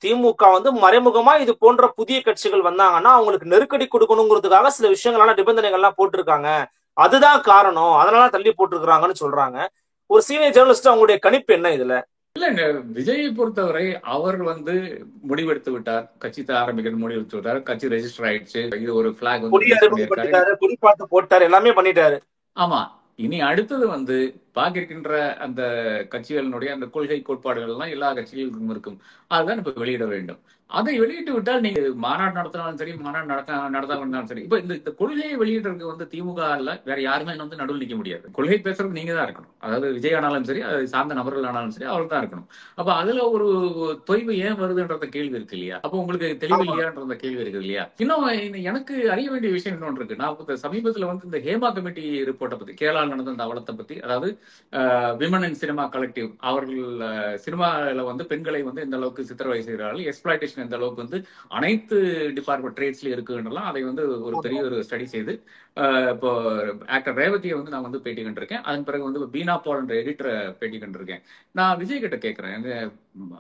திமுக வந்து மறைமுகமா இது போன்ற புதிய கட்சிகள் வந்தாங்கன்னா அவங்களுக்கு நெருக்கடி கொடுக்கணுங்கிறதுக்காக சில விஷயங்களான நிபந்தனைகள்லாம் போட்டிருக்காங்க, அதுதான் காரணம், அதனால தள்ளி போட்டிருக்கிறாங்கன்னு சொல்றாங்க. ஒரு சீனியர் ஜேர்னலிஸ்ட் அவங்களுடைய கணிப்பு என்ன இதுல? இல்லங்க, விஜயை பொறுத்தவரை அவர் வந்து முடிவெடுத்து விட்டார், கட்சி ஆரம்பிக்கணும் முடிவெடுத்து விட்டார், கட்சி ரெஜிஸ்டர் ஆயிடுச்சு, இது ஒரு பிளாக் வந்து கொடி ரிலீஸ் அறிமுகம் பண்ணியிருக்காரு. பண்ணிட்டாரு, கொடி பாட்டு போட்டாரு, எல்லாமே பண்ணிட்டாரு. ஆமா, இனி அடுத்தது வந்து பாக்கி இருக்கின்ற அந்த கட்சிகளினுடைய அந்த கொள்கை கோட்பாடுகள் எல்லாம் எல்லா கட்சிகளுக்கும் இருக்கும், அதுதான் இப்ப வெளியிட வேண்டும். அதை வெளியிட்டு விட்டால் நீங்க மாநாடு நடத்தினாலும் சரி, மாநாடு நடத்தாலும் சரி, இப்ப இந்த கொள்கையை வெளியிடுறதுக்கு வந்து திமுக இல்ல வேற யாருமே வந்து நடுவில் நிக்க முடியாது. கொள்கை பேசுறது நீங்க தான் இருக்கணும். அதாவது விஜய் ஆனாலும் சரி, அதை சார்ந்த நபர்கள் ஆனாலும் சரி, அவர்கள் தான் இருக்கணும். அப்ப அதுல ஒரு தொய்வு ஏன் வருதுன்ற கேள்வி இருக்கு இல்லையா? அப்ப உங்களுக்கு தெளிவு இல்லையான்ற கேள்வி இருக்கு இல்லையா? இன்னும் எனக்கு அறிய வேண்டிய விஷயம் இன்னொன்று இருக்கு. நான் சமீபத்துல வந்து இந்த ஹேமா கமிட்டி ரிப்போர்ட்டை பத்தி, கேரளாவில் நடந்த அந்த அவலத்தை பத்தி, அதாவது விமன் இன் சினிமா கலெக்டிவ் அவர்கள் சினிமாவில் வந்து பெண்களை வந்து எந்த அளவுக்கு சித்திரவதை செய்கிறார்கள், எக்ஸ்பிளாய்டேஷன் எந்த அளவுக்கு வந்து அனைத்து டிபார்ட்மெண்ட் ட்ரேட்ஸ்லயும் இருக்குன்றலாம், அதை வந்து ஒரு பெரிய ஒரு ஸ்டடி செய்து இப்போ ஆக்டர் ரேவதியை வந்து நான் வந்து பேட்டி கண்டிருக்கேன். அதன் பிறகு வந்து பீனா பால் என்ற எடிட்டரை பேட்டி கண்டிருக்கேன். நான் விஜய் கிட்ட கேட்கிறேன்,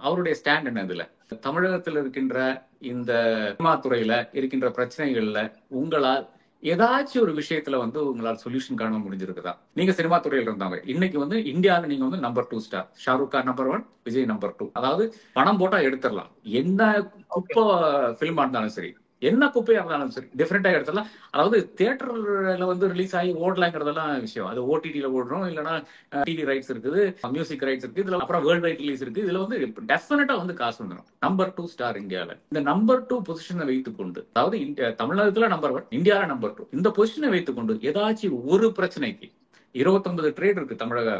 அவருடைய ஸ்டாண்ட் என்ன இதுல? தமிழகத்தில் இருக்கின்ற இந்த சினிமா துறையில இருக்கின்ற பிரச்சனைகள்ல உங்களால் ஏதாச்சும் ஒரு விஷயத்துல வந்து உங்களால் சொல்யூஷன் காண முடிஞ்சிருக்குதா? நீங்க சினிமா துறையில இருந்தாங்க, இன்னைக்கு வந்து இந்தியாவில் நீங்க வந்து number 2 star, Shahrukh Khan number 1, Vijay number 2. அதாவது பணம் போட்டா எடுத்துடலாம், என்ன குப்பை பிலிமா இருந்தாலும் சரி, என்ன குப்பையா இருந்தாலும் சரி, டிஃப்ரெண்டா எடுத்துடலாம். அதாவது தியேட்டர்ல வந்து ரிலீஸ் ஆகி ஓடலாங்கிறதெல்லாம் விஷயம், அது ஓடிடில ஓடுறோம், இல்லைன்னா டிவி ரைட்ஸ் இருக்குது, மியூசிக் ரைட்ஸ் இருக்கு, இதுல அப்புறம் வேர்ல்ட் வைட் ரிலீஸ் இருக்கு, இதுல வந்து டெஃபினட்டா வந்து காசு வந்துடும். நம்பர் 2 ஸ்டார் இந்தியாவில். இந்த நம்பர் 2 பொசிஷனை வைத்துக் கொண்டு, அதாவது தமிழகத்துல நம்பர் 1, இந்தியாவில நம்பர் 2, இந்த பொசிஷனை வைத்துக் கொண்டு ஏதாச்சும் ஒரு பிரச்சனைக்கு 29 ட்ரேட் இருக்கு தமிழக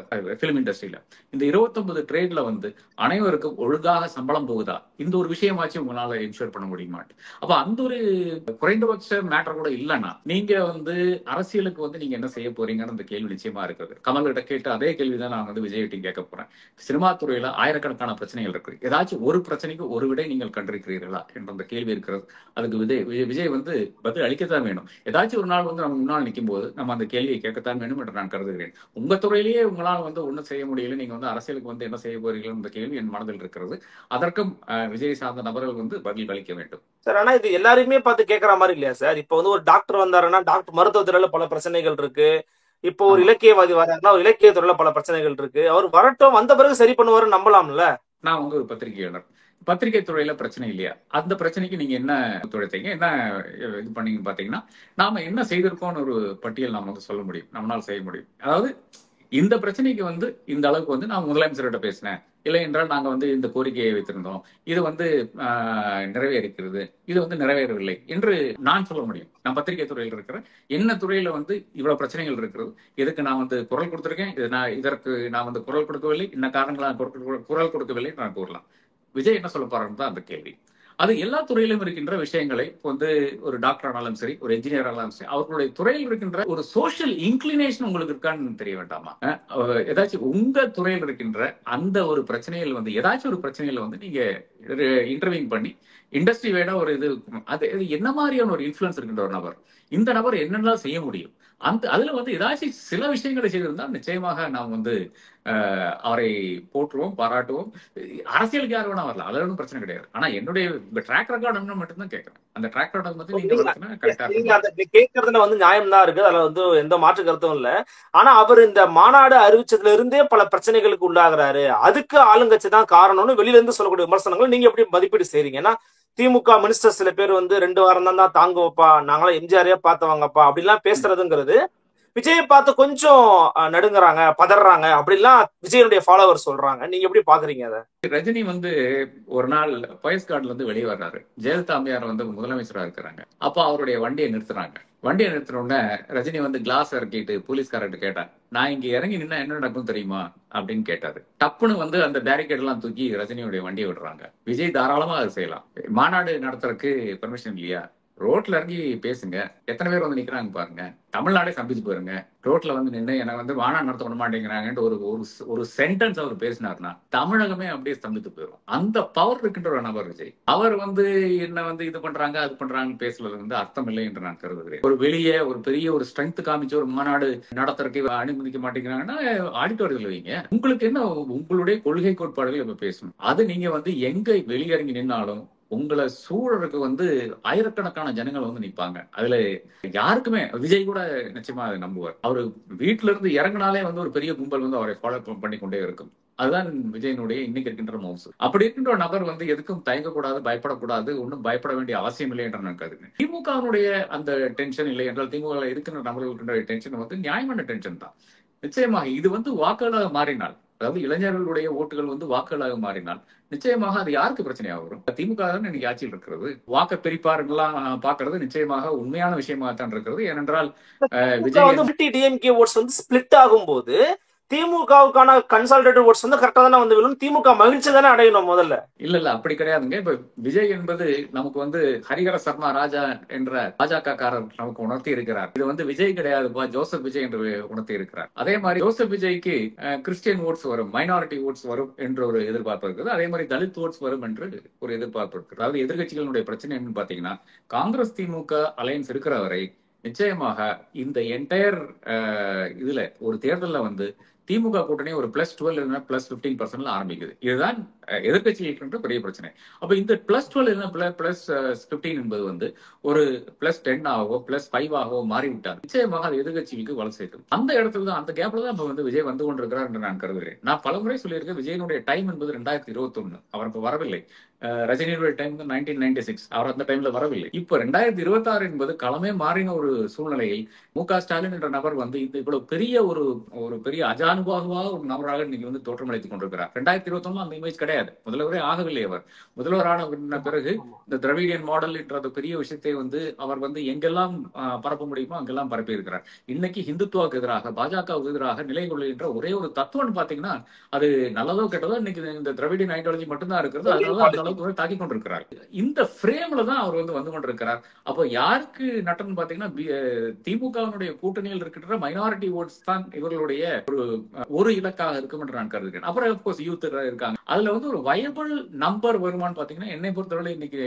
பிலிம் இண்டஸ்ட்ரியில, இந்த 29 ட்ரேட்ல வந்து அனைவருக்கும் ஒழுங்காக சம்பளம் போகுதா? இந்த ஒரு விஷயமாச்சும் உங்களால இன்ஷூர் பண்ண முடியுமா? அப்ப அந்த ஒரு குறைந்தபட்ச மேட்டர் கூட இல்லைன்னா நீங்க வந்து அரசியலுக்கு வந்து நீங்க என்ன செய்ய போறீங்கன்னு அந்த கேள்வி நிச்சயமா இருக்குது. கமல் கிட்ட கேட்டு அதே கேள்விதான் நான் வந்து விஜய் கேட்க போறேன். சினிமா துறையில ஆயிரக்கணக்கான பிரச்சனைகள் இருக்கு, ஏதாச்சும் ஒரு பிரச்சனைக்கு ஒரு விடை நீங்கள் கண்டிருக்கிறீர்களா என்ற அந்த கேள்வி இருக்கிறது. அதுக்கு விஜய் வந்து பதில் அளிக்கத்தான் வேணும். ஏதாச்சும் ஒரு நாள் வந்து நம்ம முன்னால் நிற்கும் போது நம்ம அந்த கேள்வியை கேட்கத்தான் வேணும் என்று நான் கருதுகிறேன். உங்க துறையிலேயே உங்களால் வந்து ஒன்றும் செய்ய முடியல, நீங்க வந்து அரசியலுக்கு வந்து என்ன செய்ய போறீர்கள் என்ற கேள்வி என் மனதில் இருக்கிறது. அதற்கும் விஜய் சார்ந்த நபர்கள் வந்து பதில் அளிக்க வேண்டும் சார். ஆனா இது எல்லாருமே பார்த்து கேட்கற மாதிரி இல்லையா சார்? இப்ப வந்து ஒரு டாக்டர் வந்தாருன்னா டாக்டர் மருத்துவத்துறையில பல பிரச்சனைகள் இருக்கு, இப்போ ஒரு இலக்கியவாதி வராருன்னா ஒரு இலக்கியத்துறையில பல பிரச்சனைகள் இருக்கு, அவர் வரட்டும், வந்த பிறகு சரி பண்ணுவாரு நம்பலாம்ல. நான் வந்து ஒரு பத்திரிகையாளர், பத்திரிகை துறையில பிரச்சனை இல்லையா? அந்த பிரச்சனைக்கு நீங்க என்ன ஒத்துழைத்தீங்க, என்ன இது பண்ணீங்கன்னு பாத்தீங்கன்னா, நாம என்ன செய்திருக்கோம்னு ஒரு பட்டியல் நாம வந்து சொல்ல முடியும், நம்மளால செய்ய முடியும். அதாவது இந்த பிரச்சனைக்கு வந்து இந்த அளவுக்கு வந்து நான் முதலமைச்சர்கிட்ட பேசினேன், இல்லை என்றால் நாங்க வந்து இந்த கோரிக்கையை வைத்திருந்தோம், இது வந்து நிறைவேறிக்கிறது, இது வந்து நிறைவேறவில்லை என்று நான் சொல்ல முடியும். நான் பத்திரிகை துறையில் இருக்கிறேன், என்ன துறையில வந்து இவ்வளவு பிரச்சனைகள் இருக்கிறது, இதுக்கு நான் வந்து குரல் கொடுத்திருக்கேன், இதற்கு நான் வந்து குரல் கொடுக்கவில்லை, இன்ன காரணங்களால் குரல் கொடுக்கவில்லை நான் கூறலாம். விஜய் என்ன சொல்ல போறான்னு தான் அந்த கேள்வி. அது எல்லா துறையிலும் இருக்கின்ற விஷயங்களை வந்து ஒரு டாக்டர் ஆனாலும் சரி, ஒரு என்ஜினியர் ஆனாலும் சரி, அவர்களுடைய துறையில் இருக்கின்ற ஒரு சோசியல் இன்க்ளினேஷன் உங்களுக்கு இருக்கான்னு தெரிய வேண்டாமா? ஏதாச்சும் உங்க துறையில் இருக்கின்ற அந்த ஒரு பிரச்சனையில் வந்து ஏதாச்சும் ஒரு பிரச்சனையில வந்து நீங்க இன்டர்வியூ பண்ணி இண்டஸ்ட்ரி வேடா ஒரு இது, அது என்ன மாதிரியான ஒரு இன்ஃபுளுன்ஸ் இருக்கின்ற ஒரு நபர், இந்த நபர் என்னெல்லாம் செய்ய முடியும், அதுல வந்து ஏதாச்சும் சில விஷயங்களை செய்திருந்தால் நிச்சயமாக நாம் வந்து அவரை போற்றுவோம், பாராட்டுவோம். அரசியலுக்கு யார் வேணா வரலாம், அதுல ஒன்றும் பிரச்சனை கிடையாது. ஆனா என்னுடைய ட்ராக் ரெக்கார்டு மட்டும் தான் கேட்கறேன். அந்த ட்ராக் ரெக்கார்டு வந்து நீங்க கேட்கறதுல வந்து நியாயம் தான் இருக்கு, அதுல வந்து எந்த மாற்று கருத்தும் இல்ல. ஆனா அவர் இந்த மாநாடு அறிவிச்சதுல இருந்தே பல பிரச்சனைகளுக்கு உள்ளாகிறாரு, அதுக்கு ஆளுங்கட்சி தான் காரணம்னு வெளியில இருந்து சொல்லக்கூடிய விமர்சனங்கள் நீங்க எப்படி மதிப்பீடு செய்றீங்க? ஏன்னா திமுக மினிஸ்டர் சில பேர் வந்து 2 வாரம் தான் தாங்குவப்பா, நாங்களாம் எம்ஜிஆரே பார்த்தவங்கப்பா அப்படிலாம் பேசுறதுங்கிறது விஜயை பார்த்து கொஞ்சம் நடுங்குறாங்க, பதறாங்க அப்படிலாம் விஜயனுடைய ஃபாலோவர் சொல்றாங்க. நீங்க எப்படி பாக்குறீங்க அதை? ரஜினி வந்து ஒரு நாள் போயஸ் கார்டுல இருந்து வெளியே வர்றாரு, ஜெயலலிதா அம்மையார் வந்து முதலமைச்சரா இருக்கிறாங்க. அப்ப அவருடைய வண்டியை நிறுத்துறாங்க. வண்டியை நிறுத்தின உடனே ரஜினி வந்து கிளாஸ் இறக்கிட்டு போலீஸ்காரர்கிட்ட கேட்டார், நான் இங்க இறங்கி நின்னா என்ன நடக்கும் தெரியுமா அப்படின்னு கேட்டாரு. டப்புன்னு வந்து அந்த பேரிகேட் எல்லாம் தூக்கி ரஜினியுடைய வண்டியை விடுறாங்க. விஜய் தாராளமா அதை செய்யலாம், மாநாடு நடத்துறதுக்கு பெர்மிஷன் இல்லையா, ரோட்ல இறங்கி பேசுங்க. எத்தனை பேர் வந்து நிக்கிறாங்க பாருங்க. தமிழ்நாடே சம்பிச்சு போயிருங்க. ரோட்ல வந்து நின்று என்னை வந்து மாநாடு நடத்த விட மாட்டேங்கிறாங்கன்ட்டு ஒரு சென்டென்ஸ் அவர் பேசினார்னா தமிழகமே அப்படியே ஸ்தம்பித்து போயிடும். அந்த பவர் இருக்கின்ற ஒரு நபர் விஜய். அவர் வந்து என்ன வந்து இது பண்றாங்க அது பண்றாங்கன்னு பேசுறது வந்து அர்த்தம் இல்லை என்று நான் கருதுகிறேன். ஒரு வெளியே ஒரு பெரிய ஒரு ஸ்ட்ரென்த் காமிச்சு ஒரு மாநாடு நடத்துறதுக்கு அனுமதிக்க மாட்டேங்கிறாங்கன்னா ஆடிட்டோரியத்தில் வைங்க. உங்களுக்கு என்ன உங்களுடைய கொள்கை கோட்பாடுகள் இப்ப பேசணும். அது நீங்க வந்து எங்க வெளியிறங்கி நின்னாலும் உங்களை சூழலுக்கு வந்து ஆயிரக்கணக்கான ஜனங்கள் வந்து நிப்பாங்க. அதுல யாருக்குமே விஜய் கூட நிச்சயமா அதை நம்புவார். அவரு வீட்டுல இருந்து இறங்கினாலே வந்து ஒரு பெரிய கும்பல் வந்து அவரை ஃபாலோ பண்ணி கொண்டே இருக்கும். அதுதான் விஜயனுடைய இன்னைக்கு இருக்கின்ற மவுசு. அப்படி இருக்கின்ற ஒரு நபர் வந்து எதுக்கும் தயங்கக்கூடாது, பயப்படக்கூடாது, ஒன்றும் பயப்பட வேண்டிய அவசியம் இல்லை என்று நான் கருதுகிறேன். திமுகவினுடைய அந்த டென்ஷன் இல்லை என்றால் திமுக இருக்கின்ற நபர்களுடைய டென்ஷன் வந்து நியாயமான டென்ஷன் தான். நிச்சயமாக இது வந்து வாக்குகளாக மாறினால், அதாவது இளைஞர்களுடைய ஓட்டுகள் வந்து வாக்குகளாக மாறினால் நிச்சயமாக அது யாருக்கு பிரச்சனையாக வரும்? திமுக தான் இன்னைக்கு ஆட்சியில் இருக்கிறது. வாக்கு பிரிப்பார்கள்லாம் பாக்குறது நிச்சயமாக உண்மையான விஷயமாக தான் இருக்கிறது. ஏனென்றால் விஜய் டிஎம்கே ஓட்ஸ் வந்து ஸ்பிளிட் ஆகும் போது திமுகவுக்கான கன்சாலிடேட்டட் ஓட்ஸ் வந்து கரெக்டா தானே வந்து விழும். திமுக மகிழ்ச்சி தானே அடையணும் முதல்ல. இல்ல அப்படி கிடையாதுங்க. இப்ப விஜய் என்பது நமக்கு வந்து ஹரிஹர சர்மா ராஜா என்ற பாஜகக்காரர் நமக்கு உணர்த்தி இருக்கிறார். இது வந்து விஜய் கிடையாதுப்பா, ஜோசப் விஜய் என்று உணர்த்தி இருக்கிறார். அதே மாதிரி ஜோசப் விஜய்க்கு கிறிஸ்டியன் ஓட்ஸ் வரும், மைனாரிட்டி ஓட்ஸ் வரும் என்ற ஒரு எதிர்பார்ப்பு இருக்குது. அதே மாதிரி தலித் ஓட்ஸ் வரும் என்று ஒரு எதிர்பார்ப்பு இருக்கு. அதாவது எதிர்கட்சிகளுடைய பிரச்சனை என்னன்னு பாத்தீங்கன்னா, காங்கிரஸ் திமுக அலையன்ஸ் இருக்கிற வரை நிச்சயமாக இந்த என்டையர் இதுல ஒரு தேர்தலில் வந்து திமுக கூட்டணி ஒரு +12 இல்லைன்னா +15% ஆரம்பிக்குது. இதுதான் எதிர்கட்சிகளுக்கு பெரிய பிரச்சனை. அப்ப இந்த +12 இல்லைன்னா +15 என்பது வந்து ஒரு +10 ஆகவோ +5 ஆகவோ மாறிவிட்டார் நிச்சயமாக அது எதிர்கட்சிகளுக்கு வள சேர்க்கும். அந்த இடத்துல தான், அந்த கேப்ல தான் இப்ப வந்து விஜய் வந்து கொண்டிருக்கிறார் என்று நான் கருதுகிறேன். நான் பலமுறை சொல்லியிருக்கேன், விஜயனுடைய டைம் என்பது 2021. அவர் இப்ப வரவில்லை. ரஜினியுடைய டைம் 1996. அவர் அந்த டைம்ல வரவில்லை. இப்ப 2026 என்பது களமே மாறின ஒரு சூழ்நிலையில் மு.க. ஸ்டாலின் என்ற நபர் வந்து இந்த இவ்வளவு பெரிய ஒரு பெரிய அஜானுபாகுவாக ஒரு நபராக இன்னைக்கு வந்து தோற்றமளித்துக் கொண்டிருக்கிறார். 2021 அந்த இமேஜ் கிடையாது. முதல்வரே ஆகவில்லை. அவர் முதல்வரான பிறகு இந்த திராவிடியன் மாடல் என்ற பெரிய விஷயத்தை வந்து அவர் வந்து எங்கெல்லாம் பரப்ப முடியுமோ அங்கெல்லாம் பரப்பி இருக்கிறார். இன்னைக்கு ஹிந்துத்துவாக்கு எதிராக, பாஜகவுக்கு எதிராக நிலை கொள்கின்ற ஒரே ஒரு தத்துவம் பாத்தீங்கன்னா, அது நல்லதோ கெட்டதோ இன்னைக்கு இந்த திராவிடியன் ஐடியாலஜி மட்டும்தான் இருக்கிறது. அதனால தாக்கி கொண்டிருக்கிறார். இந்த ஃப்ரேம்ல தான் அவர் வந்து கொண்டிருக்கிறார். அப்போ யாருக்கு நட்டன் பாத்தீங்கன்னா, திமுகவினுடைய கூட்டணியில் இருக்கின்ற மைனாரிட்டி ஓட்ஸ் தான் இவர்களுடைய ஒரு இலக்காக இருக்கும் என்று நான் கருதுகிறேன். அப்புறம் அப்கோர்ஸ் யூத் இருக்காங்க. அதுல வந்து ஒரு வயபிள் நம்பர் வருமானு பாத்தீங்கன்னா, என்னை பொறுத்தவரை இன்னைக்கு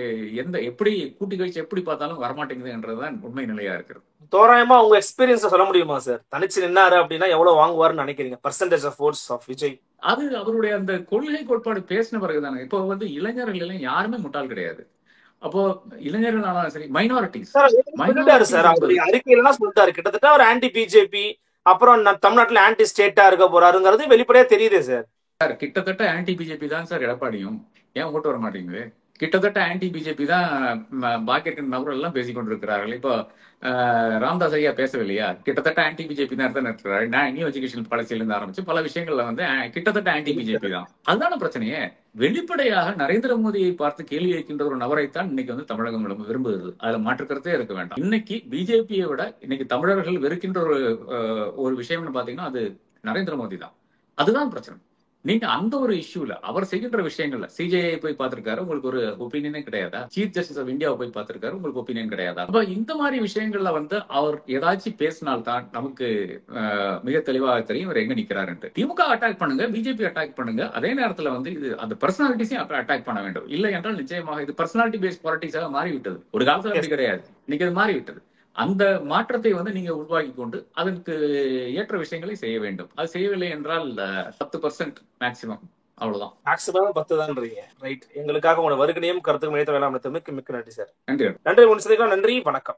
எப்படி கூட்டி கழிச்சு எப்படி பார்த்தாலும் வரமாட்டேங்குது என்றதுதான் உண்மை நிலையா இருக்கிறது. தோராயமா உங்க எக்ஸ்பீரியன்ஸ் சொல்ல முடியுமா சார்? தனிச்சு நின்னாரு அப்படின்னா எவ்வளவு வாங்குவாருன்னு நினைக்கிறீங்க? Percentage of votes of Vijay. அது அவருடைய அந்த கொள்கை கோட்பாடு பேசின பிறகுதானே. இப்போ வந்து இளைஞர்கள் எல்லாம் யாருமே முட்டாள் கிடையாது. அப்போ இளைஞர்கள் ஆனாலும் சரி, மைனாரிட்டிஸ் சார் அறிக்கையில சொல்லிட்டாரு கிட்டத்தட்ட ஒரு ஆன்டி பிஜேபி, அப்புறம் தமிழ்நாட்டுல ஆன்டி ஸ்டேட்டா இருக்க போறாருங்கிறது வெளிப்படையா தெரியுதே சார். கிட்டத்தட்ட ஆன்டி பிஜேபி தான் சார் எடப்பாடியும். ஏன் ஓட்டு வர மாட்டேங்குது? கிட்டத்தட்ட ஆன்டி பிஜேபி தான் பாக்கி இருக்கிற நபர்கள் எல்லாம் பேசிக் கொண்டிருக்கிறார்கள். இப்போ ராம்தாஸ் ஐயா பேசவில்லையா? கிட்டத்தட்ட ஆன்டி பிஜேபி தான் இருக்கிறாரு. நியூ எஜுகேஷன் பாலிசியில இருந்து ஆரம்பிச்சு பல விஷயங்கள்ல வந்து கிட்டத்தட்ட ஆன்டி பிஜேபி தான். அதுதான பிரச்சனையே. வெளிப்படையாக நரேந்திர மோடியை பார்த்து கேள்வி கேட்கின்ற ஒரு நபரைத்தான் இன்னைக்கு வந்து தமிழகம் விரும்புகிறது. அதுல மாற்றுக்கிறதே இருக்க வேண்டாம். இன்னைக்கு பிஜேபியை விட இன்னைக்கு தமிழர்கள் வெறுக்கின்ற ஒரு விஷயம்னு பாத்தீங்கன்னா அது நரேந்திர மோடி தான். அதுதான் பிரச்சனை. நீங்க அந்த ஒரு இஷ்யூல அவர் செய்கின்ற விஷயங்கள்ல சிஜேஐ போய் பார்த்திருக்காரு, உங்களுக்கு ஒரு ஒப்பீனியனே கிடையாதா? சீஃப் ஜஸ்டிஸ் ஆஃப் இந்தியாவை போய் பார்த்திருக்காரு, உங்களுக்கு ஒப்பீனியன் கிடையாதா? அப்ப இந்த மாதிரி விஷயங்கள்ல வந்து அவர் ஏதாச்சும் பேசினால்தான் நமக்கு மிக தெளிவாக தெரியும் அவர் எங்க நிக்கிறாருன்ட்டு. திமுக அட்டாக் பண்ணுங்க, பிஜேபி அட்டாக் பண்ணுங்க, அதே நேரத்துல வந்து இது அந்த பர்சனாலிட்டிஸையும் அட்டாக் பண்ண வேண்டும். இல்லை என்றால் நிச்சயமாக இது பர்சனாலிட்டி பேஸ்ட் பாலிட்டிக்ஸாக மாறிவிட்டது. ஒரு காலத்துல அப்படி கிடையாது, இன்னைக்கு அது மாறிவிட்டது. அந்த மாற்றத்தை வந்து நீங்க உருவாக்கி கொண்டு அதற்கு ஏற்ற விஷயங்களை செய்ய வேண்டும். அது செய்யவில்லை என்றால் 10% மேக்சிமம், அவ்வளவுதான். மேக்சிமம் 10 தான். ரைட். எங்களுக்காக உங்களோட வருகையும் கருத்துக்கு மிக்க நன்றி சார். நன்றி. நன்றி. நன்றி. வணக்கம்.